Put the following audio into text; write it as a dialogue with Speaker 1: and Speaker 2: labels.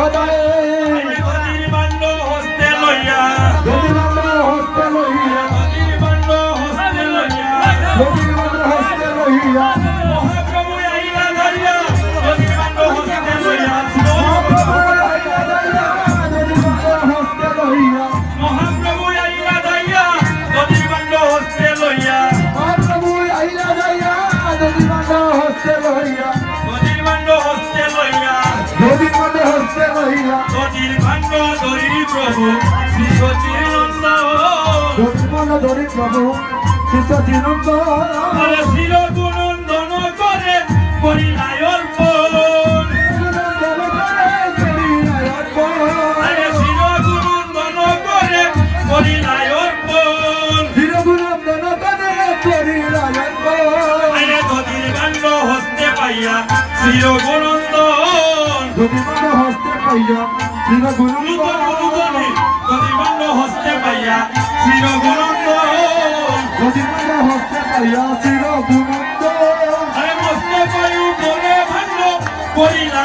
Speaker 1: হৃদয়ে
Speaker 2: গদির বান্ড হস্তে লইয়া
Speaker 1: গদির বান্ড হস্তে লইয়া
Speaker 2: গদির বান্ড হস্তে লইয়া
Speaker 1: গদির বান্ড হস্তে লইয়া
Speaker 2: মহাপ্রভু আইলা ধরিয়া গদির বান্ড হস্তে লইয়া
Speaker 1: মহাপ্রভু আইলা যাইয়া গদির বান্ড হস্তে লইয়া
Speaker 2: মহাপ্রভু আইলা ধরিয়া গদির বান্ড হস্তে লইয়া
Speaker 1: গদির বান্ড হস্তে লইয়া
Speaker 2: গদির বান্ড হস্তে লইয়া
Speaker 1: গদির বান্ড ধরি প্রভু শ্রী সচিনন্দ
Speaker 2: গদির বান্ড ধরি প্রভু শ্রী সচিনন্দ
Speaker 1: আরে শির গুণন্দন করে করিলাই অর্পণ আরে শির গুণন্দন করে করিলাই অর্পণ
Speaker 2: চিরগুণন্দন করে করিলাই অর্পণ
Speaker 1: আরে গদির বান্ড হস্তে পাইয়া শির গুণন্দন
Speaker 2: গদির বান্ড হস্তে পাইয়া চিরগুণন্দন
Speaker 1: গদির বান্ড হস্তে পাইয়া শির গুণন্দন
Speaker 2: গদির বান্ড হস্তে পাইয়া চিরগুণন্দন
Speaker 1: আরে মস্ত বায়ু করে ভান্ড করিলা